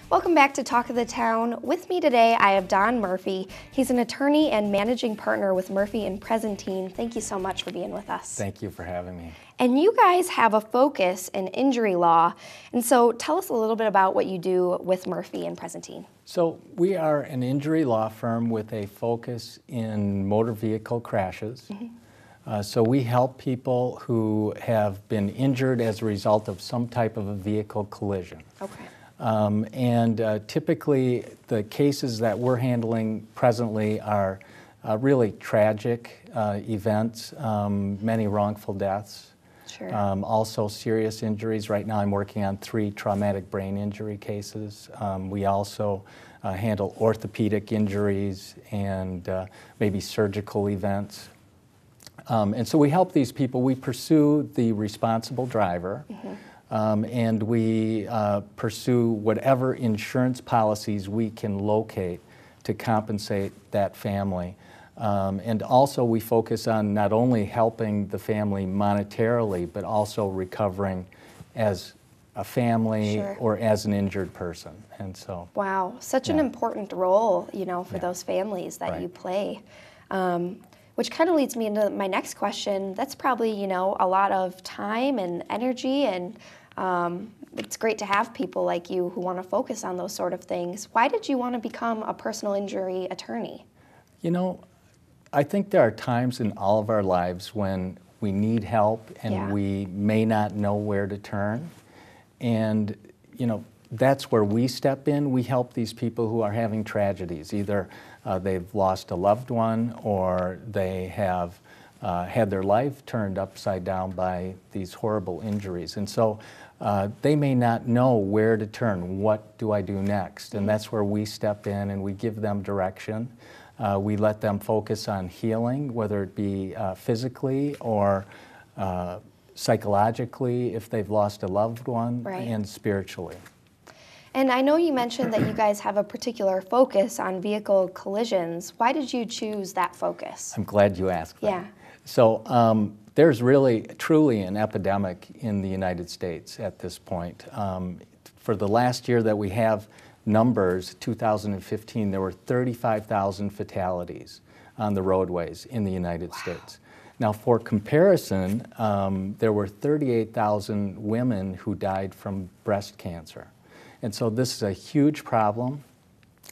Welcome back to Talk of the Town. With me today, I have Don Murphy. He's an attorney and managing partner with Murphy Pressentin. Thank you so much for being with us. Thank you for having me. And you guys have a focus in injury law. And so tell us a little bit about what you do with Murphy Pressentin. So we are an injury law firm with a focus in motor vehicle crashes. So we help people who have been injured as a result of some type of a vehicle collision. Okay. Typically, the cases that we're handling presently are really tragic events, many wrongful deaths, Sure. also serious injuries. Right now I'm working on 3 traumatic brain injury cases. We also handle orthopedic injuries and maybe surgical events. And so we help these people. We pursue the responsible driver. And we pursue whatever insurance policies we can locate to compensate that family. And also we focus on not only helping the family monetarily, but also recovering as a family Sure. or as an injured person. And so, Wow, such an important role, you know, for those families that Right. you play. Which kind of leads me into my next question. That's probably, you know, a lot of time and energy, and it's great to have people like you who want to focus on those sort of things. Why did you want to become a personal injury attorney? you know, I think there are times in all of our lives when we need help and Yeah. we may not know where to turn. And, you know, that's where we step in. We help these people who are having tragedies. Either they've lost a loved one or they have had their life turned upside down by these horrible injuries. And so they may not know where to turn. What do I do next? And that's where we step in and we give them direction. We let them focus on healing, whether it be physically or psychologically if they've lost a loved one, Right. and spiritually. And I know you mentioned that you guys have a particular focus on vehicle collisions. Why did you choose that focus? I'm glad you asked that. Yeah. So there's really, truly an epidemic in the United States at this point. For the last year that we have numbers, 2015, there were 35,000 fatalities on the roadways in the United States. Now, for comparison, there were 38,000 women who died from breast cancer. And so this is a huge problem.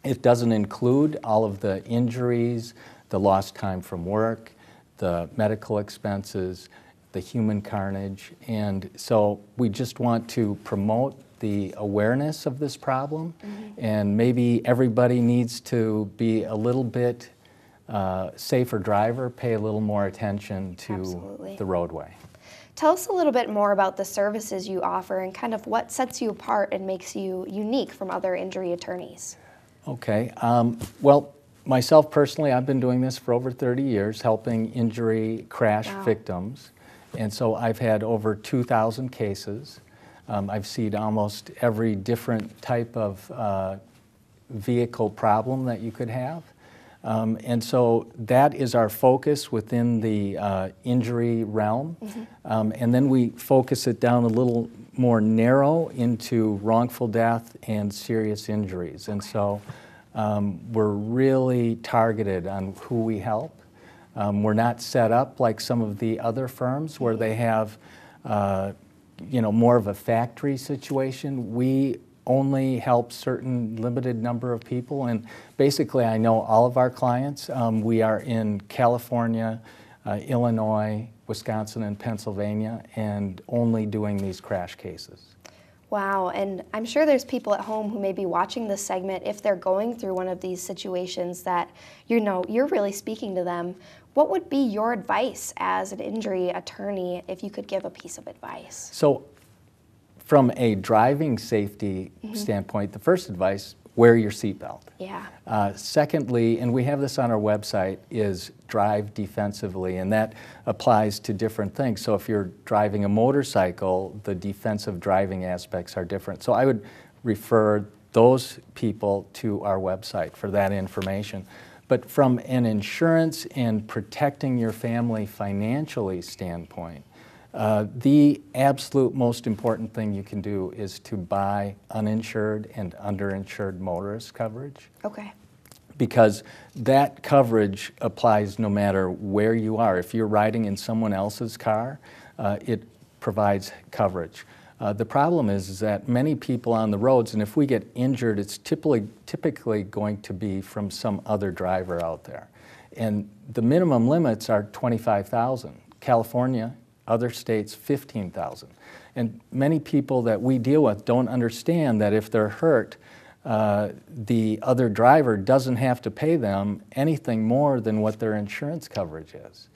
It doesn't include all of the injuries, the lost time from work, the medical expenses, the human carnage. And so we just want to promote the awareness of this problem. And maybe everybody needs to be a little bit safer driver, pay a little more attention to Absolutely. the roadway. Tell us a little bit more about the services you offer and kind of what sets you apart and makes you unique from other injury attorneys. Okay. Well, myself personally, I've been doing this for over 30 years, helping injury crash Wow. victims. And so I've had over 2,000 cases. I've seen almost every different type of vehicle problem that you could have. And so that is our focus within the injury realm. And then we focus it down a little more narrow into wrongful death and serious injuries. And so we're really targeted on who we help. We're not set up like some of the other firms where they have you know, more of a factory situation. We only help certain limited number of people, and basically I know all of our clients. We are in California, Illinois, Wisconsin, and Pennsylvania, and only doing these crash cases. Wow, and I'm sure there's people at home who may be watching this segment if they're going through one of these situations that, you know, you're really speaking to them. What would be your advice as an injury attorney if you could give a piece of advice? So from a driving safety standpoint, the first advice, wear your seatbelt. Yeah. Secondly, and we have this on our website, is drive defensively, and that applies to different things. So if you're driving a motorcycle, the defensive driving aspects are different. So I would refer those people to our website for that information. But from an insurance and protecting your family financially standpoint, The absolute most important thing you can do is to buy uninsured and underinsured motorist coverage. Okay. Because that coverage applies no matter where you are. If you're riding in someone else's car, it provides coverage. The problem is that many people on the roads, and if we get injured, it's typically going to be from some other driver out there. And the minimum limits are $25,000. California, other states, $15,000. And many people that we deal with don't understand that if they're hurt, the other driver doesn't have to pay them anything more than what their insurance coverage is.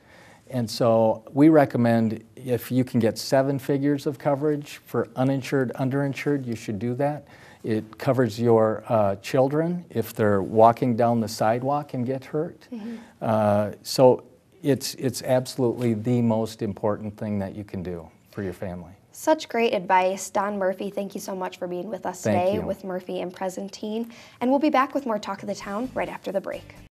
And so we recommend if you can get 7 figures of coverage for uninsured, underinsured, you should do that. It covers your children if they're walking down the sidewalk and get hurt. So it's absolutely the most important thing that you can do for your family. Such great advice. Don Murphy, thank you so much for being with us today with Murphy and Pressentin. And we'll be back with more Talk of the Town right after the break.